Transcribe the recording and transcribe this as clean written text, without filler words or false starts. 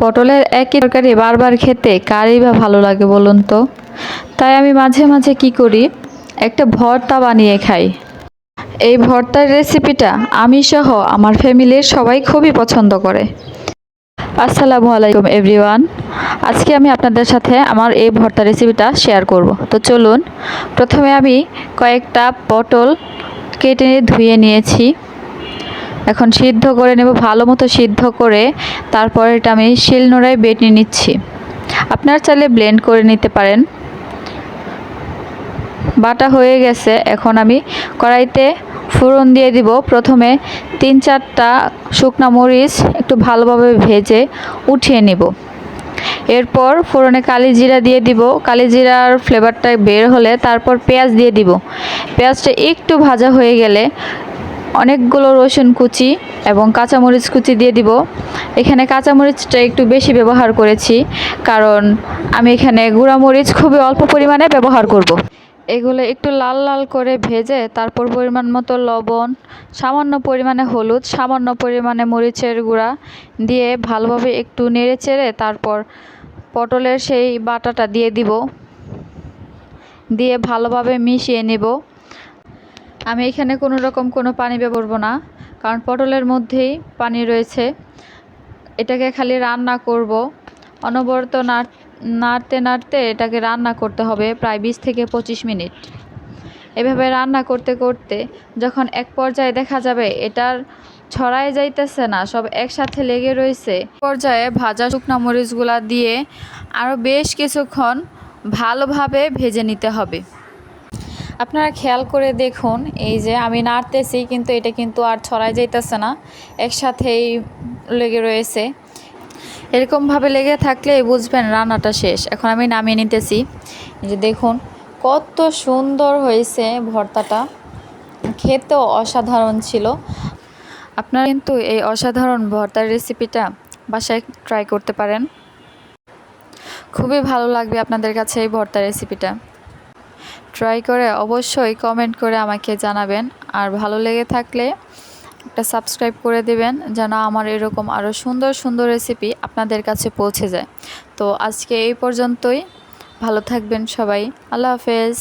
পটলের একই তরকারি বারবার খেতে কারই বা ভালো লাগে বলুন তো। তাই আমি মাঝে মাঝে কি করি, একটা ভর্তা বানিয়ে খাই। এই ভর্তার রেসিপিটা আমি সহ আমার ফ্যামিলির সবাই খুবই পছন্দ করে। আসসালামু আলাইকুম এভরিওয়ান। আজকে আমি আপনাদের সাথে আমার এই ভর্তা রেসিপিটা শেয়ার করব। তো চলুন, প্রথমে আমি কয়েকটা পটল কেটে ধুয়ে নিয়েছি। এখন সিদ্ধ করে নেব, ভালো মতো সিদ্ধ করে তারপর এটা আমি শিলনোড়ায় বেটে নিচ্ছি। আপনারা চাইলে ব্লেন্ড করে নিতে পারেন। বাটা হয়ে গেছে, এখন আমি কড়াইতে ফোড়ন দিয়ে দিব। প্রথমে 3-4টা শুকনা মরিচ একটু ভালোভাবে ভেজে উঠিয়ে নেব। এরপর ফোড়নে কালি জিরা দিয়ে দিব। কালি জিরার ফ্লেভারটা বের হলে তারপর পেঁয়াজ দিয়ে দিব। পেঁয়াজটা একটু ভাজা হয়ে গেলে অনেকগুলো রসুন কুচি এবং কাঁচামরিচ কুচি দিয়ে দিব। এখানে কাঁচামরিচটা একটু বেশি ব্যবহার করেছি, কারণ আমি এখানে গুঁড়ামরিচ খুবই অল্প পরিমাণে ব্যবহার করব। এগুলো একটু লাল লাল করে ভেজে তারপর পরিমাণ মতো লবণ, সামান্য পরিমাণে হলুদ, সামান্য পরিমাণে মরিচের গুঁড়া দিয়ে ভালোভাবে একটু নেড়ে চেড়ে তারপর পটলের সেই বাটাটা দিয়ে দিব। দিয়ে ভালোভাবে মিশিয়ে নেব। আমি এখানে কোনো রকম কোনো পানি ব্যবহার করব না, কারণ পটলের মধ্যেই পানি রয়েছে। এটাকে খালি রান্না করব, অনবরত নাড়তে নাড়তে এটাকে রান্না করতে হবে প্রায় 20 থেকে 25 মিনিট। এভাবে রান্না করতে করতে যখন এক পর্যায়ে দেখা যাবে এটার ছড়ায় যাইতেছে না, সব একসাথে লেগে রয়েছে, পর্যায়ে ভাজা শুকনা মরিচগুলা দিয়ে আরও বেশ কিছুক্ষণ ভালোভাবে ভেজে নিতে হবে। আপনারা খেয়াল করে দেখুন, এই যে আমি নাড়তেছি কিন্তু এটা কিন্তু আর ছড়ায় যাইতেছে না, একসাথেই লেগে রয়েছে। এরকমভাবে লেগে থাকলে বুঝবেন রান্নাটা শেষ। এখন আমি নামিয়ে নিতেছি। এই যে দেখুন কত সুন্দর হয়েছে ভর্তাটা, খেতেও অসাধারণ ছিল। আপনারা কিন্তু এই অসাধারণ ভর্তার রেসিপিটা বাসায় ট্রাই করতে পারেন। খুবই ভালো লাগবে আপনাদের কাছে এই ভর্তার রেসিপিটা। ট্রাই করে অবশ্যই কমেন্ট করে আমাকে জানাবেন। আর ভালো লেগে থাকলে একটা সাবস্ক্রাইব করে দেবেন, যেন আমার এরকম আরও সুন্দর সুন্দর রেসিপি আপনাদের কাছে পৌঁছে যায়। তো আজকে এই পর্যন্তই। ভালো থাকবেন সবাই। আল্লাহ হাফেজ।